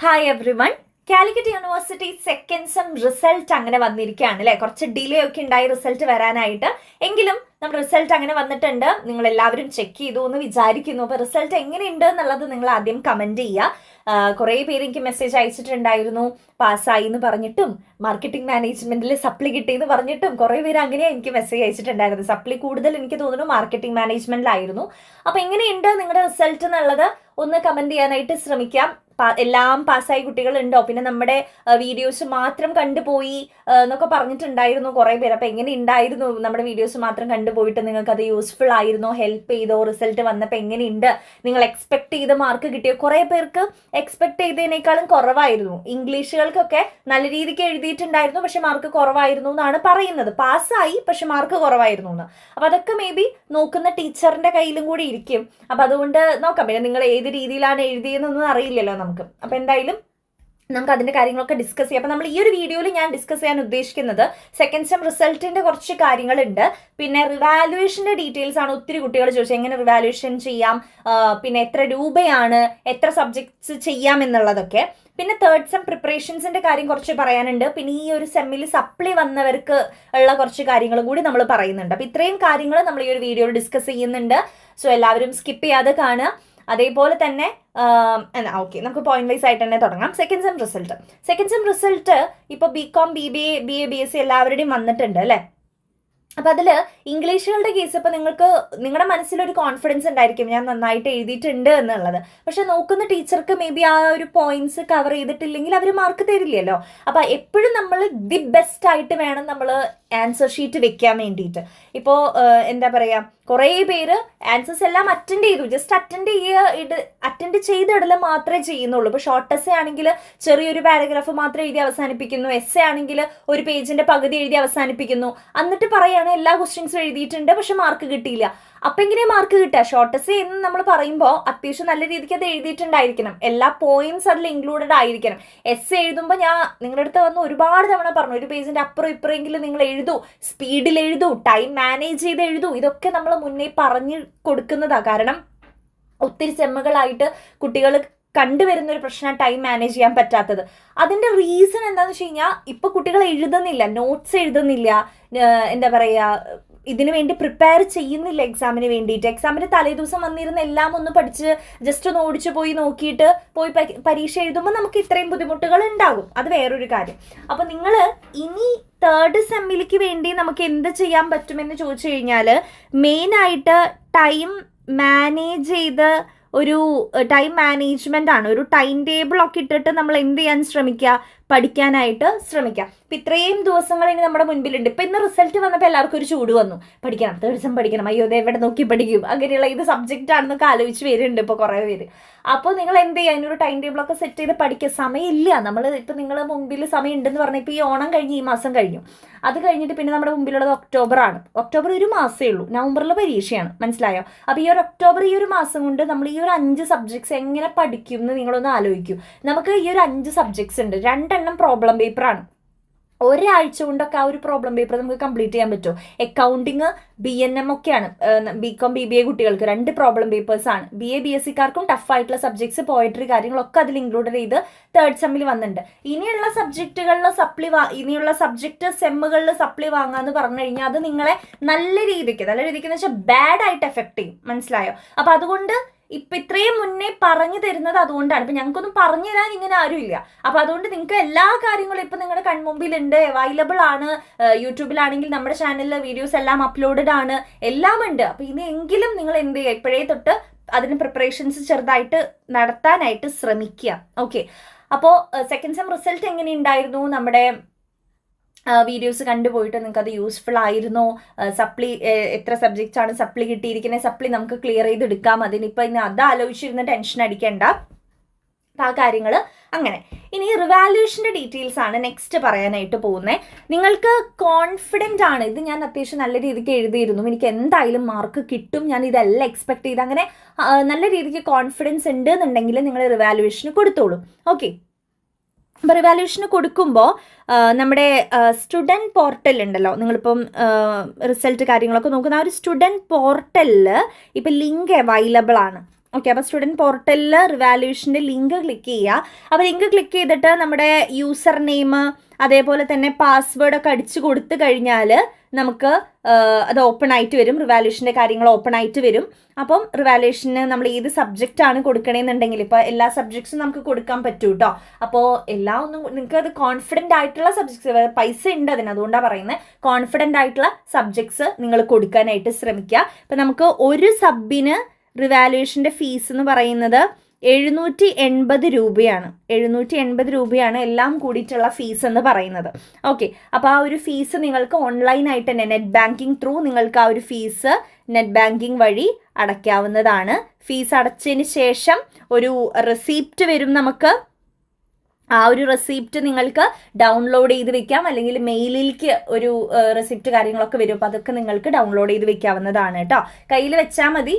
Hi every one. Calicut university second sem result അങ്ങനെ വന്നിരിക്കുകയാണ് അല്ലേ. കുറച്ച് ഡിലേ ഒക്കെ ഉണ്ടായി റിസൾട്ട് വരാനായിട്ട്. എങ്കിലും നമ്മുടെ റിസൾട്ട് അങ്ങനെ വന്നിട്ടുണ്ട്. നിങ്ങൾ എല്ലാവരും ചെക്ക് ചെയ്തു എന്ന് വിചാരിക്കുന്നു. അപ്പോൾ റിസൾട്ട് എങ്ങനെയുണ്ട് എന്നുള്ളത് നിങ്ങൾ ആദ്യം കമൻറ്റ് ചെയ്യുക. കുറേ പേര് എനിക്ക് മെസ്സേജ് അയച്ചിട്ടുണ്ടായിരുന്നു, പാസ്സായി എന്ന് പറഞ്ഞിട്ടും മാർക്കറ്റിംഗ് മാനേജ്മെന്റിൽ സപ്ലി കിട്ടി എന്ന് പറഞ്ഞിട്ടും കുറേ പേര് അങ്ങനെയാണ് എനിക്ക് മെസ്സേജ് അയച്ചിട്ടുണ്ടായിരുന്നു. സപ്ലി കൂടുതൽ എനിക്ക് തോന്നുന്നു മാർക്കറ്റിംഗ് മാനേജ്മെന്റിലായിരുന്നു. അപ്പോൾ എങ്ങനെയുണ്ട് നിങ്ങളുടെ റിസൾട്ട് എന്നുള്ളത് ഒന്ന് കമൻറ്റ് ചെയ്യാനായിട്ട് ശ്രമിക്കാം. എല്ലാം പാസ്സായ കുട്ടികളുണ്ടോ, പിന്നെ നമ്മുടെ വീഡിയോസ് മാത്രം കണ്ടുപോയി എന്നൊക്കെ പറഞ്ഞിട്ടുണ്ടായിരുന്നു കുറേ പേര്. അപ്പം എങ്ങനെ ഉണ്ടായിരുന്നു, നമ്മുടെ വീഡിയോസ് മാത്രം കണ്ടുപോയിട്ട് നിങ്ങൾക്ക് അത് യൂസ്ഫുൾ ആയിരുന്നോ, ഹെൽപ്പ് ചെയ്തോ, റിസൾട്ട് വന്നപ്പോൾ എങ്ങനെയുണ്ട്, നിങ്ങൾ എക്സ്പെക്ട് ചെയ്ത മാർക്ക് കിട്ടിയോ? കുറേ പേർക്ക് എക്സ്പെക്ട് ചെയ്തതിനേക്കാളും കുറവായിരുന്നു. ഇംഗ്ലീഷുകൾക്കൊക്കെ നല്ല രീതിക്ക് എഴുതിയിട്ടുണ്ടായിരുന്നു, പക്ഷെ മാർക്ക് കുറവായിരുന്നു എന്നാണ് പറയുന്നത്. പാസ്സായി പക്ഷെ മാർക്ക് കുറവായിരുന്നു എന്ന്. അപ്പം അതൊക്കെ മേ ബി നോക്കുന്ന ടീച്ചറിന്റെ കയ്യിലും കൂടി ഇരിക്കും. അപ്പം അതുകൊണ്ട് നോക്കാം. പിന്നെ നിങ്ങൾ ഏത് രീതിയിലാണ് എഴുതിയതെന്നൊന്നും അറിയില്ലല്ലോ നമുക്ക്. അപ്പം എന്തായാലും നമുക്ക് അതിന്റെ കാര്യങ്ങളൊക്കെ ഡിസ്കസ് ചെയ്യാം. അപ്പം നമ്മൾ ഈ ഒരു വീഡിയോയിൽ ഞാൻ ഡിസ്കസ് ചെയ്യാൻ ഉദ്ദേശിക്കുന്നത് സെക്കൻഡ് സെം റിസൾട്ടിന്റെ കുറച്ച് കാര്യങ്ങളുണ്ട്. പിന്നെ റിവാലുവേഷന്റെ ഡീറ്റെയിൽസ് ആണ് ഒത്തിരി കുട്ടികൾ ചോദിച്ചത്. എങ്ങനെ റിവാലുവേഷൻ ചെയ്യാം, പിന്നെ എത്ര രൂപയാണ്, എത്ര സബ്ജക്ട്സ് ചെയ്യാം എന്നുള്ളതൊക്കെ. പിന്നെ തേർഡ് സെം പ്രിപ്പറേഷൻസിന്റെ കാര്യം കുറച്ച് പറയാനുണ്ട്. പിന്നെ ഈ ഒരു സെമ്മിൽ സപ്ലി വന്നവർക്ക് ഉള്ള കുറച്ച് കാര്യങ്ങളും കൂടി നമ്മൾ പറയുന്നുണ്ട്. അപ്പം ഇത്രയും കാര്യങ്ങൾ നമ്മൾ ഈ ഒരു വീഡിയോയിൽ ഡിസ്കസ് ചെയ്യുന്നുണ്ട്. സോ എല്ലാവരും സ്കിപ്പ് ചെയ്യാതെ കാണുക. അതേപോലെ തന്നെ ഓക്കെ, നമുക്ക് പോയിന്റ് വൈസ് ആയിട്ട് തന്നെ തുടങ്ങാം. സെക്കൻഡ് സെം റിസൾട്ട് ഇപ്പോൾ BCom BBA BA BSc എല്ലാവരുടെയും വന്നിട്ടുണ്ട് അല്ലേ. അപ്പം അതിൽ ഇംഗ്ലീഷുകളുടെ കേസ് ഇപ്പം നിങ്ങൾക്ക് നിങ്ങളുടെ മനസ്സിലൊരു കോൺഫിഡൻസ് ഉണ്ടായിരിക്കും, ഞാൻ നന്നായിട്ട് എഴുതിയിട്ടുണ്ട് എന്നുള്ളത്. പക്ഷെ നോക്കുന്ന ടീച്ചർക്ക് മേ ബി ആ ഒരു പോയിന്റ്സ് കവർ ചെയ്തിട്ടില്ലെങ്കിൽ അവർ മാർക്ക് തരില്ലല്ലോ. അപ്പം എപ്പോഴും നമ്മൾ ദി ബെസ്റ്റ് ആയിട്ട് വേണം നമ്മൾ ആൻസർ ഷീറ്റ് വെക്കാൻ വേണ്ടിയിട്ട്. ഇപ്പോൾ എന്താ പറയുക, കുറേ പേര് ആൻസേഴ്സ് എല്ലാം അറ്റൻഡ് ചെയ്തു, ജസ്റ്റ് അറ്റൻഡ് ചെയ്തിടൽ മാത്രമേ ചെയ്യുന്നുള്ളൂ. ഇപ്പോൾ ഷോർട്ട് എസ്സേ ആണെങ്കിൽ ചെറിയൊരു പാരഗ്രാഫ് മാത്രം എഴുതി അവസാനിപ്പിക്കുന്നു. എസ്സേ ആണെങ്കിൽ ഒരു പേജിന്റെ പകുതി എഴുതി അവസാനിപ്പിക്കുന്നു. എന്നിട്ട് പറയാണ് എല്ലാ ക്വസ്റ്റ്യൻസും എഴുതിയിട്ടുണ്ട് പക്ഷെ മാർക്ക് കിട്ടിയില്ല. അപ്പം എങ്ങനെയാ മാർക്ക് കിട്ടുക? ഷോർട്ട് എസ്സേ എന്ന് നമ്മൾ പറയുമ്പോൾ അത്യാവശ്യം നല്ല രീതിക്ക് അത് എഴുതിയിട്ടുണ്ടായിരിക്കണം, എല്ലാ പോയിന്റ്സ് അതിൽ ഇൻക്ലൂഡഡ് ആയിരിക്കണം. എസ്സേ എഴുതുമ്പോൾ ഞാൻ നിങ്ങളുടെ അടുത്ത് വന്ന് ഒരുപാട് തവണ പറഞ്ഞു, ഒരു പേജിന്റെ അപ്പുറം ഇപ്പുറമെങ്കിലും നിങ്ങൾ എഴുതൂ, സ്പീഡിൽ എഴുതൂ, ടൈം മാനേജ് ചെയ്ത് എഴുതൂ. ഇതൊക്കെ നമ്മൾ മുന്നേ പറഞ്ഞു കൊടുക്കുന്നതാണ്. കാരണം ഒത്തിരി സെമ്മുകളായിട്ട് കുട്ടികൾ കണ്ടുവരുന്ന ഒരു പ്രശ്നം ടൈം മാനേജ് ചെയ്യാൻ പറ്റാത്തത്. അതിന്റെ റീസൺ എന്താണെന്ന് വെച്ച് കഴിഞ്ഞാൽ ഇപ്പൊ കുട്ടികൾ എഴുതുന്നില്ല, നോട്ട്സ് എഴുതുന്നില്ല, എന്താ പറയുക, ഇതിനു വേണ്ടി പ്രിപ്പയർ ചെയ്യുന്നില്ല എക്സാമിന് വേണ്ടിയിട്ട്. എക്സാമിന് തലേദിവസം വന്നിരുന്ന എല്ലാം ഒന്ന് പഠിച്ച് ജസ്റ്റ് ഒന്ന് ഓടിച്ചു പോയി നോക്കിയിട്ട് പോയി പരീക്ഷ എഴുതുമ്പോൾ നമുക്ക് ഇത്രയും ബുദ്ധിമുട്ടുകൾ ഉണ്ടാകും. അത് വേറൊരു കാര്യം. അപ്പം നിങ്ങൾ ഇനി തേർഡ് സെമ്മിലേക്ക് വേണ്ടി നമുക്ക് എന്ത് ചെയ്യാൻ പറ്റുമെന്ന് ചോദിച്ചു കഴിഞ്ഞാൽ മെയിനായിട്ട് ടൈം മാനേജ് ചെയ്ത് ഒരു ടൈം മാനേജ്മെന്റ് ആണ്. ഒരു ടൈം ടേബിൾ ഒക്കെ ഇട്ടിട്ട് നമ്മൾ എന്ത് ചെയ്യാൻ ശ്രമിക്കുക, പഠിക്കാനായിട്ട് ശ്രമിക്കാം. ഇപ്പം ഇത്രയും ദിവസങ്ങൾ ഇനി നമ്മുടെ മുൻപിലുണ്ട്. ഇപ്പം ഇന്ന് റിസൾട്ട് വന്നപ്പോൾ എല്ലാവർക്കും ഒരു ചൂട് വന്നു, പഠിക്കണം, തേർഡ് സെം പഠിക്കണം, അയ്യോ ഇത് എവിടെ നോക്കി പഠിക്കും, അങ്ങനെയുള്ള ഇത് സബ്ജക്റ്റ് ആണെന്നൊക്കെ ആലോചിച്ച് വരുന്നുണ്ട് ഇപ്പോൾ കുറേ പേര്. അപ്പോൾ നിങ്ങൾ എന്ത് ചെയ്യുക, അതിനൊരു ടൈം ടേബിളൊക്കെ സെറ്റ് ചെയ്ത് പഠിക്കുക. സമയമില്ല, നമ്മൾ ഇപ്പം നിങ്ങളുടെ മുമ്പിൽ സമയം ഉണ്ടെന്ന് പറഞ്ഞാൽ ഇപ്പോൾ ഈ ഓണം കഴിഞ്ഞ് ഈ മാസം കഴിഞ്ഞു, അത് കഴിഞ്ഞിട്ട് പിന്നെ നമ്മുടെ മുമ്പിലുള്ളത് ഒക്ടോബറാണ്. ഒക്ടോബർ ഒരു മാസമേ ഉള്ളൂ, നവംബറിൽ പരീക്ഷയാണ്, മനസ്സിലായോ? അപ്പോൾ ഈ ഒരു ഒക്ടോബർ, ഈ ഒരു മാസം കൊണ്ട് നമ്മൾ ഈ ഒരു 5 സബ്ജക്ട്സ് എങ്ങനെ പഠിക്കും എന്ന് നിങ്ങളൊന്ന് ആലോചിക്കൂ. നമുക്ക് ഈ ഒരു 5 സബ്ജക്ട്സ് ഉണ്ട്, 2 പ്രോബ്ലം പേപ്പറാണ്. ഒരാഴ്ച കൊണ്ടൊക്കെ ആ ഒരു പ്രോബ്ലം പേപ്പർ നമുക്ക് കംപ്ലീറ്റ് ചെയ്യാൻ പറ്റുമോ? അക്കൗണ്ടിങ് BNM ഒക്കെയാണ്, BCom BBA കുട്ടികൾക്ക് 2 പ്രോബ്ലം പേപ്പേഴ്സ് ആണ്. BA BScക്കാർക്കും ടഫായിട്ടുള്ള സബ്ജക്ട്സ്, പോയട്രി കാര്യങ്ങളൊക്കെ അതിൽ ഇൻക്ലൂഡ് ചെയ്ത് തേർഡ് സെമ്മിൽ വന്നിട്ടുണ്ട്. ഇനിയുള്ള സബ്ജക്റ്റുകളിൽ ഇനിയുള്ള സബ്ജക്റ്റ് സെമ്മുകളിൽ സപ്ലി വാങ്ങാന്ന് പറഞ്ഞു കഴിഞ്ഞാൽ അത് നിങ്ങളെ നല്ല രീതിക്ക് എന്ന് വെച്ചാൽ ബാഡ് ആയിട്ട് എഫക്ട് ചെയ്യും, മനസ്സിലായോ? അപ്പൊ അതുകൊണ്ട് ഇപ്പൊ ഇത്രയും മുന്നേ പറഞ്ഞു തരുന്നത് അതുകൊണ്ടാണ്. ഇപ്പൊ ഞങ്ങൾക്കൊന്നും പറഞ്ഞു തരാൻ ഇങ്ങനെ ആരുമില്ല. അപ്പൊ അതുകൊണ്ട് നിങ്ങൾക്ക് എല്ലാ കാര്യങ്ങളും ഇപ്പൊ നിങ്ങളുടെ കൺമുമ്പിലുണ്ട്, അവൈലബിൾ ആണ്. യൂട്യൂബിലാണെങ്കിൽ നമ്മുടെ ചാനലിൽ വീഡിയോസ് എല്ലാം അപ്ലോഡഡ് ആണ്, എല്ലാം ഉണ്ട്. അപ്പൊ ഇനിയെങ്കിലും നിങ്ങൾ എന്ത് ചെയ്യുക, ഇപ്പോഴേ തൊട്ട് അതിന് പ്രിപ്പറേഷൻസ് ചെറുതായിട്ട് നടത്താനായിട്ട് ശ്രമിക്കുക. ഓക്കെ, അപ്പോൾ സെക്കൻഡ് സെം റിസൾട്ട് എങ്ങനെയുണ്ടായിരുന്നു, നമ്മുടെ വീഡിയോസ് കണ്ടുപോയിട്ട് നിങ്ങൾക്ക് അത് യൂസ്ഫുൾ ആയിരുന്നോ? സപ്ലി എത്ര സബ്ജക്ട്സ് ആണ് സപ്ലി കിട്ടിയിരിക്കുന്നത്, സപ്ലി നമുക്ക് ക്ലിയർ ചെയ്തെടുക്കാം. അതിനിപ്പോൾ ഇനി അത് ആലോചിച്ചിരുന്ന് ടെൻഷൻ അടിക്കേണ്ട. ആ കാര്യങ്ങൾ അങ്ങനെ. ഇനി റിവാലുവേഷൻ്റെ ഡീറ്റെയിൽസ് ആണ് നെക്സ്റ്റ് പറയാനായിട്ട് പോകുന്നത്. നിങ്ങൾക്ക് കോൺഫിഡൻ്റ് ആണ്, ഇത് ഞാൻ അത്യാവശ്യം നല്ല രീതിക്ക് എഴുതിയിരുന്നു, എനിക്ക് എന്തായാലും മാർക്ക് കിട്ടും, ഞാൻ ഇതെല്ലാം എക്സ്പെക്ട് ചെയ്ത്, അങ്ങനെ നല്ല രീതിക്ക് കോൺഫിഡൻസ് ഉണ്ട് എന്നുണ്ടെങ്കിൽ നിങ്ങൾ റിവാലുവേഷന് കൊടുത്തോളൂ. ഓക്കെ, അപ്പോൾ റിവാലുവേഷന് കൊടുക്കുമ്പോൾ നമ്മുടെ സ്റ്റുഡൻറ്റ് പോർട്ടൽ ഉണ്ടല്ലോ, നിങ്ങളിപ്പം റിസൾട്ട് കാര്യങ്ങളൊക്കെ നോക്കുന്ന ആ ഒരു സ്റ്റുഡൻറ്റ് പോർട്ടലിൽ ഇപ്പം ലിങ്ക് അവൈലബിൾ ആണ്. ഓക്കെ, അപ്പോൾ സ്റ്റുഡൻറ്റ് പോർട്ടലിൽ റിവാലുവേഷൻ്റെ ലിങ്ക് ക്ലിക്ക് ചെയ്യുക. അപ്പോൾ ലിങ്ക് ക്ലിക്ക് ചെയ്തിട്ട് നമ്മുടെ യൂസർ നെയിം അതേപോലെ തന്നെ പാസ്വേഡ് ഒക്കെ അടിച്ചു കൊടുത്തു കഴിഞ്ഞാൽ നമുക്ക് അത് ഓപ്പൺ ആയിട്ട് വരും, റിവാലുവേഷൻ്റെ കാര്യങ്ങൾ ഓപ്പൺ ആയിട്ട് വരും. അപ്പം റിവാലുവേഷന് നമ്മൾ ഏത് സബ്ജക്റ്റാണ് കൊടുക്കണമെന്നുണ്ടെങ്കിൽ ഇപ്പോൾ എല്ലാ സബ്ജക്ട്സും നമുക്ക് കൊടുക്കാൻ പറ്റൂ കേട്ടോ. അപ്പോൾ എല്ലാം ഒന്നും നിങ്ങൾക്ക് അത് കോൺഫിഡൻ്റ് ആയിട്ടുള്ള സബ്ജക്ട്സ്, പൈസ ഉണ്ട് അതിന്, അതുകൊണ്ടാണ് പറയുന്നത്, കോൺഫിഡൻ്റ് ആയിട്ടുള്ള സബ്ജക്ട്സ് നിങ്ങൾ കൊടുക്കാനായിട്ട് ശ്രമിക്കുക. ഇപ്പം നമുക്ക് ഒരു സബിന് റിവാലുവേഷൻ്റെ ഫീസ് എന്ന് പറയുന്നത് 780 രൂപയാണ്. 780 രൂപയാണ് എല്ലാം കൂടിയിട്ടുള്ള ഫീസ് എന്ന് പറയുന്നത്. ഓക്കെ, അപ്പോൾ ആ ഒരു ഫീസ് നിങ്ങൾക്ക് ഓൺലൈനായിട്ട് തന്നെ നെറ്റ് ബാങ്കിങ് ത്രൂ നിങ്ങൾക്ക് ആ ഒരു ഫീസ് നെറ്റ് ബാങ്കിങ് വഴി അടയ്ക്കാവുന്നതാണ്. ഫീസ് അടച്ചതിന് ശേഷം ഒരു റെസിപ്റ്റ് വരും നമുക്ക്. ആ ഒരു റെസിപ്റ്റ് നിങ്ങൾക്ക് ഡൗൺലോഡ് ചെയ്ത് വെക്കാം, അല്ലെങ്കിൽ മെയിലിലേക്ക് ഒരു റെസിപ്റ്റ് കാര്യങ്ങളൊക്കെ വരും. അപ്പോൾ അതൊക്കെ നിങ്ങൾക്ക് ഡൗൺലോഡ് ചെയ്ത് വെക്കാവുന്നതാണ് കേട്ടോ. കയ്യിൽ വെച്ചാൽ മതി,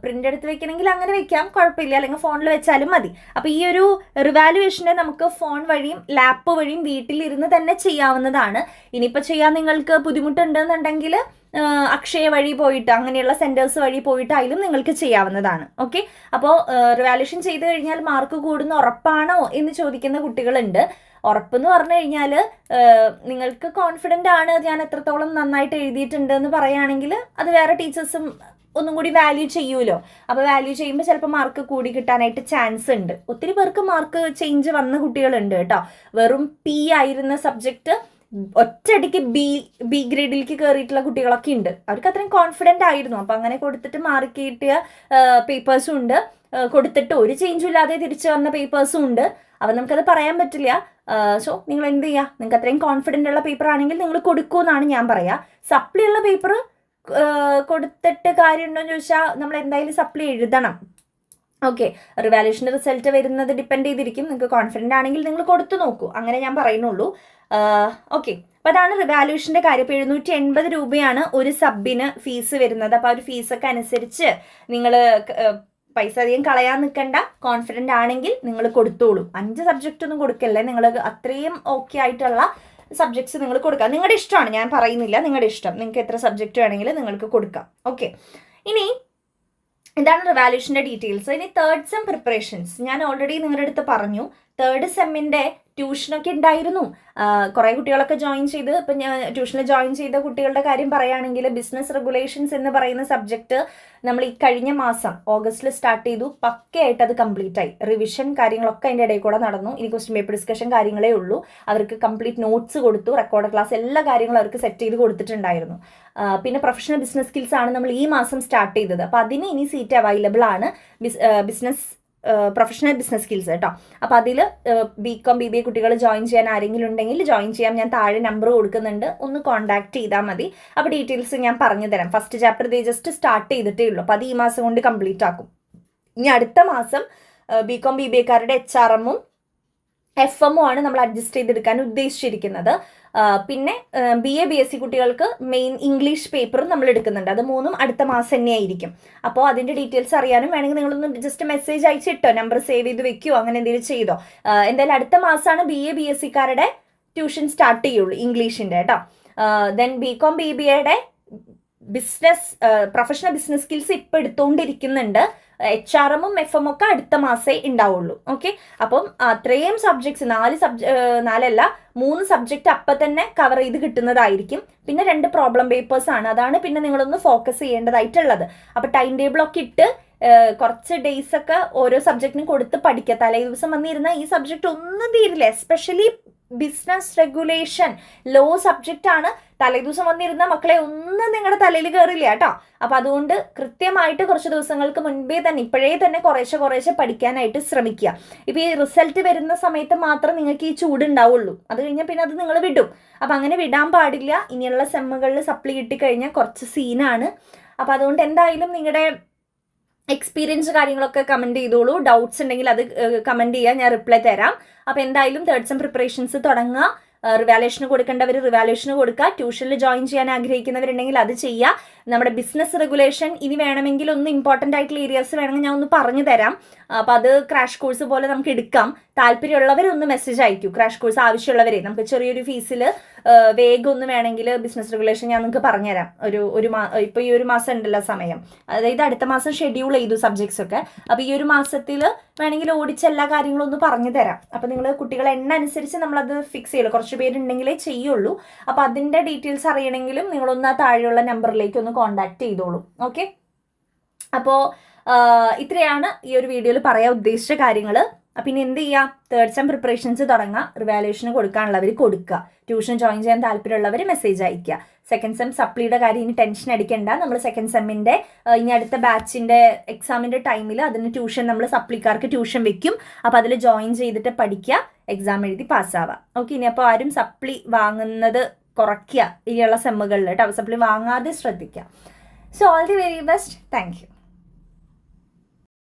പ്രിൻ്റ് എടുത്ത് വെക്കണമെങ്കിൽ അങ്ങനെ വെക്കാം, കുഴപ്പമില്ല, അല്ലെങ്കിൽ ഫോണിൽ വെച്ചാലും മതി. അപ്പോൾ ഈ ഒരു റിവാലുവേഷനെ നമുക്ക് ഫോൺ വഴിയും ലാപ്പ് വഴിയും വീട്ടിലിരുന്ന് തന്നെ ചെയ്യാവുന്നതാണ്. ഇനിയിപ്പോൾ ചെയ്യാൻ നിങ്ങൾക്ക് ബുദ്ധിമുട്ടുണ്ടെന്നുണ്ടെങ്കിൽ അക്ഷയ വഴി പോയിട്ട് അങ്ങനെയുള്ള സെൻറ്റേഴ്സ് വഴി പോയിട്ട് അതിലും നിങ്ങൾക്ക് ചെയ്യാവുന്നതാണ്. ഓക്കെ, അപ്പോൾ റിവാലുവേഷൻ ചെയ്ത് കഴിഞ്ഞാൽ മാർക്ക് കൂടുന്ന ഉറപ്പാണോ എന്ന് ചോദിക്കുന്ന കുട്ടികളുണ്ട്. ഉറപ്പെന്ന് പറഞ്ഞു കഴിഞ്ഞാൽ നിങ്ങൾക്ക് കോൺഫിഡൻ്റ് ആണ്, ഞാൻ എത്രത്തോളം നന്നായിട്ട് എഴുതിയിട്ടുണ്ട് എന്ന് പറയുകയാണെങ്കിൽ അത് വേറെ ടീച്ചേഴ്സും ഒന്നും കൂടി വാല്യൂ ചെയ്യുമല്ലോ. അപ്പോൾ വാല്യൂ ചെയ്യുമ്പോൾ ചിലപ്പോൾ മാർക്ക് കൂടി കിട്ടാനായിട്ട് ചാൻസ് ഉണ്ട്. ഒത്തിരി പേർക്ക് മാർക്ക് ചേഞ്ച് വന്ന കുട്ടികളുണ്ട് കേട്ടോ. വെറും P ആയിരുന്ന സബ്ജക്റ്റ് ഒറ്റയടിക്ക് ബി ഗ്രേഡിലേക്ക് കയറിയിട്ടുള്ള കുട്ടികളൊക്കെ ഉണ്ട്. അവർക്ക് അത്രയും കോൺഫിഡൻ്റ് ആയിരുന്നു. അപ്പോൾ അങ്ങനെ കൊടുത്തിട്ട് മാർക്ക് കിട്ടിയ പേപ്പേഴ്സും ഉണ്ട്, കൊടുത്തിട്ട് ഒരു ചേഞ്ചും ഇല്ലാതെ തിരിച്ചു വന്ന പേപ്പേഴ്സും ഉണ്ട്. അപ്പോൾ നമുക്കത് പറയാൻ പറ്റില്ല. സോ നിങ്ങൾ എന്ത് ചെയ്യുക, നിങ്ങൾക്ക് അത്രയും കോൺഫിഡൻ്റ് ഉള്ള പേപ്പർ ആണെങ്കിൽ നിങ്ങൾ കൊടുക്കുമെന്നാണ് ഞാൻ പറയുക. സപ്ലി ഉള്ള പേപ്പർ കൊടുത്തിട്ട് കാര്യമുണ്ടോ എന്ന് ചോദിച്ചാൽ നമ്മൾ എന്തായാലും സപ്ലി എഴുതണം. ഓക്കെ, റിവാലുവേഷൻ്റെ റിസൾട്ട് വരുന്നത് ഡിപ്പെൻഡ് ചെയ്തിരിക്കും. നിങ്ങൾക്ക് കോൺഫിഡൻ്റ് ആണെങ്കിൽ നിങ്ങൾ കൊടുത്തു നോക്കൂ, അങ്ങനെ ഞാൻ പറയുന്നുള്ളൂ. ഓക്കെ, അപ്പോൾ അതാണ് റിവാലുവേഷൻ്റെ കാര്യം. ഇപ്പോൾ 780 രൂപയാണ് ഒരു സബിന് ഫീസ് വരുന്നത്. അപ്പോൾ ആ ഒരു ഫീസൊക്കെ അനുസരിച്ച് നിങ്ങൾ പൈസ അധികം കളയാൻ നിൽക്കണ്ട. കോൺഫിഡൻ്റ് ആണെങ്കിൽ നിങ്ങൾ കൊടുത്തോളൂ. 5 സബ്ജക്റ്റ് ഒന്നും കൊടുക്കല്ലേ, നിങ്ങൾ അത്രയും ഓക്കെ ആയിട്ടുള്ള സബ്ജക്ട്സ് നിങ്ങൾ കൊടുക്കുക. നിങ്ങളുടെ ഇഷ്ടമാണ്, ഞാൻ പറയുന്നില്ല, നിങ്ങളുടെ ഇഷ്ടം. നിങ്ങൾക്ക് എത്ര സബ്ജക്റ്റ് വേണമെങ്കിലും നിങ്ങൾക്ക് കൊടുക്കാം. ഓക്കെ, ഇനി ഇതാണ് റിവാലുവേഷൻ്റെ ഡീറ്റെയിൽസ്. ഇനി തേർഡ് സെം പ്രിപ്പറേഷൻസ് ഞാൻ ഓൾറെഡി നിങ്ങളുടെ അടുത്ത് പറഞ്ഞു. തേർഡ് സെമ്മിൻ്റെ ട്യൂഷനൊക്കെ ഉണ്ടായിരുന്നു. കുറേ കുട്ടികളൊക്കെ ജോയിൻ ചെയ്ത്, ഇപ്പം ഞാൻ ട്യൂഷനിൽ ജോയിൻ ചെയ്ത കുട്ടികളുടെ കാര്യം പറയുകയാണെങ്കിൽ ബിസിനസ് റെഗുലേഷൻസ് എന്ന് പറയുന്ന സബ്ജക്റ്റ് നമ്മൾ ഈ കഴിഞ്ഞ മാസം ഓഗസ്റ്റിൽ സ്റ്റാർട്ട് ചെയ്തു. പക്കയായിട്ട് അത് കംപ്ലീറ്റ് ആയി. റിവിഷൻ കാര്യങ്ങളൊക്കെ അതിൻ്റെ ഇടയിൽ കൂടെ നടന്നു. ഇനി ക്വസ്റ്റ്യൻ പേപ്പർ ഡിസ്കഷൻ കാര്യങ്ങളേ ഉള്ളൂ. അവർക്ക് കംപ്ലീറ്റ് നോട്ട്സ് കൊടുത്തു, റെക്കോർഡ് ക്ലാസ്, എല്ലാ കാര്യങ്ങളും അവർക്ക് സെറ്റ് ചെയ്ത് കൊടുത്തിട്ടുണ്ടായിരുന്നു. പിന്നെ പ്രൊഫഷണൽ ബിസിനസ് സ്കിൽസ് ആണ് നമ്മൾ ഈ മാസം സ്റ്റാർട്ട് ചെയ്തത്. അപ്പോൾ അതിന് ഇനി സീറ്റ് അവൈലബിൾ ആണ്. പ്രൊഫഷണൽ ബിസിനസ് സ്കിൽസ് കേട്ടോ. അപ്പോൾ അതിൽ BCom BBA കുട്ടികൾ ജോയിൻ ചെയ്യാൻ ആരെങ്കിലും ഉണ്ടെങ്കിൽ ജോയിൻ ചെയ്യാം. ഞാൻ താഴെ നമ്പർ കൊടുക്കുന്നുണ്ട്, ഒന്ന് കോൺടാക്ട് ചെയ്താൽ മതി. അപ്പോൾ ഡീറ്റെയിൽസ് ഞാൻ പറഞ്ഞു തരാം. ഫസ്റ്റ് ചാപ്റ്റർ ഇതേ ജസ്റ്റ് സ്റ്റാർട്ട് ചെയ്തിട്ടേ ഉള്ളൂ. അപ്പോൾ അത് ഈ മാസം കൊണ്ട് കംപ്ലീറ്റ് ആക്കും. ഇനി അടുത്ത മാസം BCom BBAക്കാരുടെ HRM-ഉം FM-ഉം ആണ് നമ്മൾ അഡ്ജസ്റ്റ് ചെയ്തെടുക്കാൻ ഉദ്ദേശിച്ചിരിക്കുന്നത്. പിന്നെ BA BSc കുട്ടികൾക്ക് മെയിൻ ഇംഗ്ലീഷ് പേപ്പറും നമ്മൾ എടുക്കുന്നുണ്ട്. അത് 3ഉം അടുത്ത മാസം തന്നെയായിരിക്കും. അപ്പോൾ അതിൻ്റെ ഡീറ്റെയിൽസ് അറിയാനും വേണമെങ്കിൽ നിങ്ങളൊന്ന് ജസ്റ്റ് മെസ്സേജ് അയച്ചിട്ടോ, നമ്പർ സേവ് ചെയ്ത് വെക്കുമോ, അങ്ങനെ എന്തെങ്കിലും ചെയ്തോ. എന്തായാലും അടുത്ത മാസമാണ് BA BScക്കാരുടെ ട്യൂഷൻ സ്റ്റാർട്ട് ചെയ്യുള്ളൂ ഇംഗ്ലീഷിൻ്റെ കേട്ടോ. ദെൻ BCom BBAയുടെ പ്രൊഫഷണൽ ബിസിനസ് സ്കിൽസ് ഇപ്പോൾ എടുത്തുകൊണ്ടിരിക്കുന്നുണ്ട്. HRM-ഉം FM-ഉം ഒക്കെ അടുത്ത മാസമേ ഉണ്ടാവുള്ളൂ. ഓക്കെ, അപ്പം അത്രയും സബ്ജക്ട്സ് 3 സബ്ജക്റ്റ് അപ്പം തന്നെ കവർ ചെയ്ത് കിട്ടുന്നതായിരിക്കും. പിന്നെ 2 പ്രോബ്ലം പേപ്പേഴ്സ് ആണ്, അതാണ് പിന്നെ നിങ്ങളൊന്ന് ഫോക്കസ് ചെയ്യേണ്ടതായിട്ടുള്ളത്. അപ്പോൾ ടൈം ടേബിളൊക്കെ ഇട്ട് കുറച്ച് ഡേയ്സ് ഒക്കെ ഓരോ സബ്ജക്റ്റിനും കൊടുത്ത് പഠിക്കുക. തലേ ദിവസം വന്നിരുന്ന ഈ സബ്ജക്റ്റ് ഒന്നും തീരില്ല. Especially business regulation law subject ആണ്. തലേദിവസം വന്നിരുന്ന മക്കളെ ഒന്നും നിങ്ങളുടെ തലയിൽ കയറില്ല കേട്ടോ. അപ്പം അതുകൊണ്ട് കൃത്യമായിട്ട് കുറച്ച് ദിവസങ്ങൾക്ക് മുൻപേ തന്നെ ഇപ്പോഴേ തന്നെ കുറേശ്ശെ പഠിക്കാനായിട്ട് ശ്രമിക്കുക. ഇപ്പോൾ ഈ റിസൾട്ട് വരുന്ന സമയത്ത് മാത്രം നിങ്ങൾക്ക് ഈ ചൂടുണ്ടാവുള്ളൂ. അത് കഴിഞ്ഞാൽ പിന്നെ അത് നിങ്ങൾ വിടും. അപ്പം അങ്ങനെ വിടാൻ പാടില്ല. ഇനിയുള്ള സെമ്മുകളിൽ സപ്ലി കിട്ടിക്കഴിഞ്ഞാൽ കുറച്ച് സീനാണ്. അപ്പം അതുകൊണ്ട് എന്തായാലും നിങ്ങളുടെ എക്സ്പീരിയൻസ് കാര്യങ്ങളൊക്കെ കമൻറ്റ് ചെയ്തോളൂ. ഡൗട്ട്സ് ഉണ്ടെങ്കിൽ അത് കമൻറ്റ് ചെയ്യാൻ ഞാൻ റിപ്ലൈ തരാം. അപ്പോൾ എന്തായാലും തേർഡ് സെം പ്രിപ്പറേഷൻസ് തുടങ്ങുക. റിവാലുവേഷന് കൊടുക്കേണ്ടവർ റിവാലുവേഷന് കൊടുക്കുക. ട്യൂഷനിൽ ജോയിൻ ചെയ്യാൻ ആഗ്രഹിക്കുന്നവരുണ്ടെങ്കിൽ അത് ചെയ്യുക. നമ്മുടെ ബിസിനസ് റെഗുലേഷൻ ഇനി വേണമെങ്കിൽ ഒന്ന് ഇമ്പോർട്ടൻ്റ് ആയിട്ടുള്ള ഏരിയാസ് വേണമെങ്കിൽ ഞാൻ ഒന്ന് പറഞ്ഞു തരാം. അപ്പോൾ അത് ക്രാഷ് കോഴ്സ് പോലെ നമുക്ക് എടുക്കാം. താല്പര്യമുള്ളവരൊന്ന് മെസ്സേജ് അയക്കൂ. ക്രാഷ് കോഴ്സ് ആവശ്യമുള്ളവരെ നമുക്ക് ചെറിയൊരു ഫീസിൽ വേഗം ഒന്ന് വേണമെങ്കിൽ ബിസിനസ് റെഗുലേഷൻ ഞാൻ നിങ്ങൾക്ക് പറഞ്ഞുതരാം. ഇപ്പോൾ ഈ ഒരു മാസം ഉണ്ടല്ലോ സമയം, അതായത് അടുത്ത മാസം ഷെഡ്യൂൾ ചെയ്തു സബ്ജക്ട്സ് ഒക്കെ. അപ്പോൾ ഈ ഒരു മാസത്തിൽ വേണമെങ്കിൽ ഓടിച്ച എല്ലാ കാര്യങ്ങളും ഒന്ന് പറഞ്ഞു തരാം. അപ്പോൾ നിങ്ങൾ കുട്ടികളെ എണ്ണ അനുസരിച്ച് നമ്മളത് ഫിക്സ് ചെയ്യുള്ളൂ. കുറച്ച് പേരുണ്ടെങ്കിലേ ചെയ്യുള്ളൂ. അപ്പോൾ അതിൻ്റെ ഡീറ്റെയിൽസ് അറിയണമെങ്കിലും നിങ്ങളൊന്ന് ആ താഴെയുള്ള നമ്പറിലേക്ക് ഒന്ന് കോൺടാക്ട് ചെയ്തോളൂ. ഓക്കെ, അപ്പോൾ ഇത്രയാണ് ഈ ഒരു വീഡിയോയിൽ പറയാൻ ഉദ്ദേശിച്ച കാര്യങ്ങൾ. അപ്പം ഇനി എന്ത് ചെയ്യുക, തേർഡ് സെം പ്രിപ്പറേഷൻസ് തുടങ്ങുക. റിവാലുവേഷന് കൊടുക്കാനുള്ളവർ കൊടുക്കുക. ട്യൂഷൻ ജോയിൻ ചെയ്യാൻ താല്പര്യമുള്ളവർ മെസ്സേജ് അയക്കുക. സെക്കൻഡ് സെം സപ്ലിയുടെ കാര്യം ഇനി ടെൻഷൻ അടിക്കേണ്ട. നമ്മൾ സെക്കൻഡ് സെമ്മിൻ്റെ ഇനി അടുത്ത ബാച്ചിൻ്റെ എക്സാമിൻ്റെ ടൈമിൽ അതിന് ട്യൂഷൻ നമ്മൾ സപ്ലിക്കാർക്ക് ട്യൂഷൻ വെക്കും. അപ്പോൾ അതിൽ ജോയിൻ ചെയ്തിട്ട് പഠിക്കുക, എക്സാം എഴുതി പാസ്സാവുക. ഓക്കെ, ഇനി അപ്പോൾ ആരും സപ്ലി വാങ്ങുന്നത് കുറയ്ക്കുക ഇനിയുള്ള സെമ്മുകളിൽ കേട്ടോ. സപ്ലി വാങ്ങാതെ ശ്രദ്ധിക്കുക. So all the very best. Thank you.